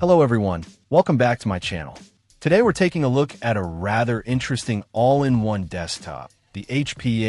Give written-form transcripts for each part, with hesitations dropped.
Hello everyone, welcome back to my channel. Today we're taking a look at a rather interesting all-in-one desktop, the HP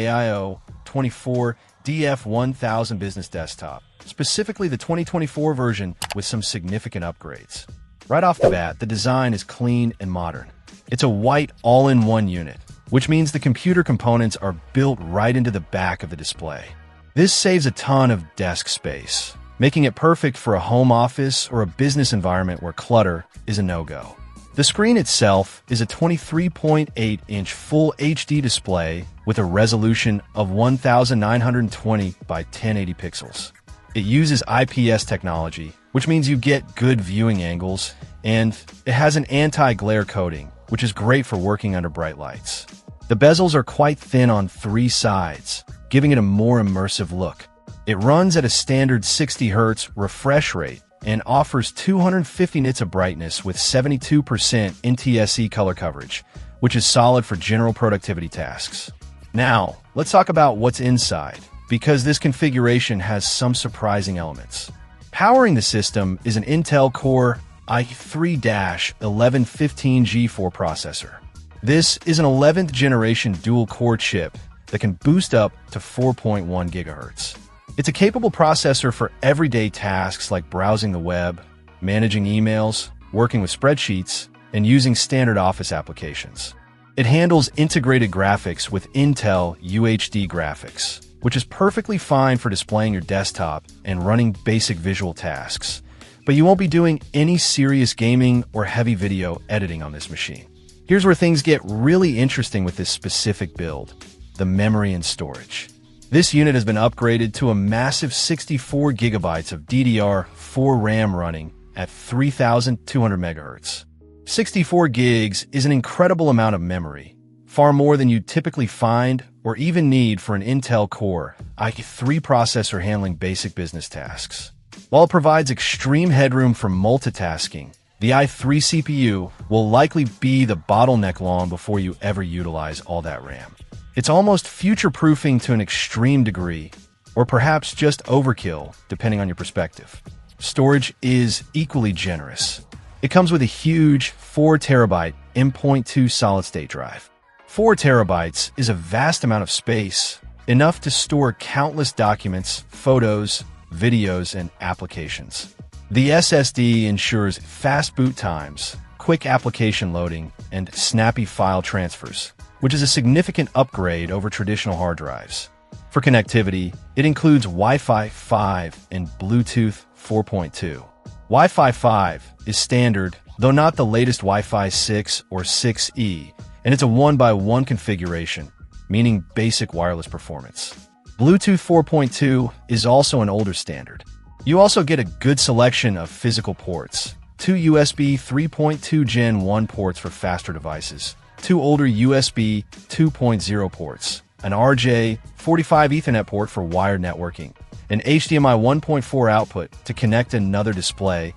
AIO-24-DF1000 business desktop, specifically the 2024 version with some significant upgrades. Right off the bat, the design is clean and modern. It's a white all-in-one unit, which means the computer components are built right into the back of the display. This saves a ton of desk space, making it perfect for a home office or a business environment where clutter is a no-go. The screen itself is a 23.8-inch Full HD display with a resolution of 1920 by 1080 pixels. It uses IPS technology, which means you get good viewing angles, and it has an anti-glare coating, which is great for working under bright lights. The bezels are quite thin on three sides, giving it a more immersive look. It runs at a standard 60 Hz refresh rate and offers 250 nits of brightness with 72% NTSC color coverage, which is solid for general productivity tasks. Now, let's talk about what's inside, because this configuration has some surprising elements. Powering the system is an Intel Core i3-1115G4 processor. This is an 11th generation dual-core chip that can boost up to 4.1 GHz. It's a capable processor for everyday tasks like browsing the web, managing emails, working with spreadsheets, and using standard Office applications. It handles integrated graphics with Intel UHD graphics, which is perfectly fine for displaying your desktop and running basic visual tasks. But you won't be doing any serious gaming or heavy video editing on this machine. Here's where things get really interesting with this specific build: the memory and storage. This unit has been upgraded to a massive 64 gigabytes of DDR4 RAM running at 3200 MHz. 64 gigs is an incredible amount of memory, far more than you'd typically find or even need for an Intel Core i3 processor handling basic business tasks. While it provides extreme headroom for multitasking, the i3 CPU will likely be the bottleneck long before you ever utilize all that RAM. It's almost future-proofing to an extreme degree, or perhaps just overkill, depending on your perspective. Storage is equally generous. It comes with a huge 4 terabyte M.2 solid-state drive. 4 terabytes is a vast amount of space, enough to store countless documents, photos, videos, and applications. The SSD ensures fast boot times, quick application loading, and snappy file transfers, which is a significant upgrade over traditional hard drives. For connectivity, it includes Wi-Fi 5 and Bluetooth 4.2. Wi-Fi 5 is standard, though not the latest Wi-Fi 6 or 6E, and it's a 1x1 configuration, meaning basic wireless performance. Bluetooth 4.2 is also an older standard. You also get a good selection of physical ports: 2 USB 3.2 Gen 1 ports for faster devices, 2 older USB 2.0 ports, an RJ45 Ethernet port for wired networking, an HDMI 1.4 output to connect another display,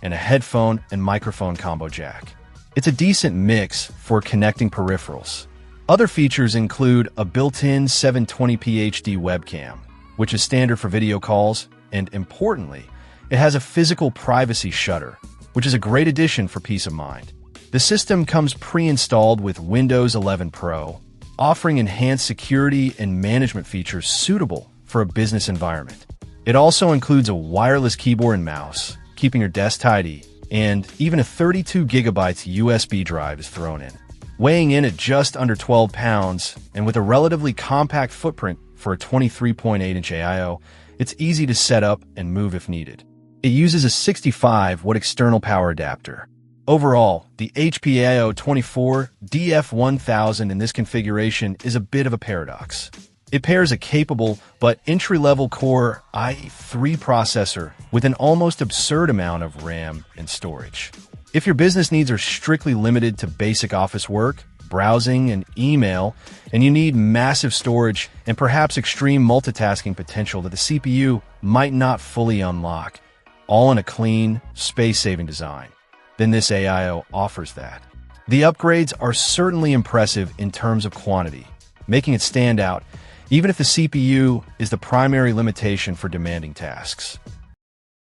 and a headphone and microphone combo jack. It's a decent mix for connecting peripherals. Other features include a built-in 720p HD webcam, which is standard for video calls, and importantly, it has a physical privacy shutter, which is a great addition for peace of mind. The system comes pre-installed with Windows 11 Pro, offering enhanced security and management features suitable for a business environment. It also includes a wireless keyboard and mouse, keeping your desk tidy, and even a 32 gigabytes USB drive is thrown in. Weighing in at just under 12 pounds, and with a relatively compact footprint for a 23.8-inch AIO, it's easy to set up and move if needed. It uses a 65-watt external power adapter. Overall, the HP AIO-24-DF1000 in this configuration is a bit of a paradox. It pairs a capable but entry-level Core i3 processor with an almost absurd amount of RAM and storage. If your business needs are strictly limited to basic office work, browsing, and email, and you need massive storage and perhaps extreme multitasking potential that the CPU might not fully unlock, all in a clean, space-saving design, then this AIO offers that. The upgrades are certainly impressive in terms of quantity, making it stand out, even if the CPU is the primary limitation for demanding tasks.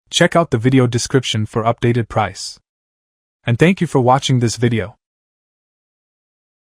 Check out the video description for updated price. And thank you for watching this video.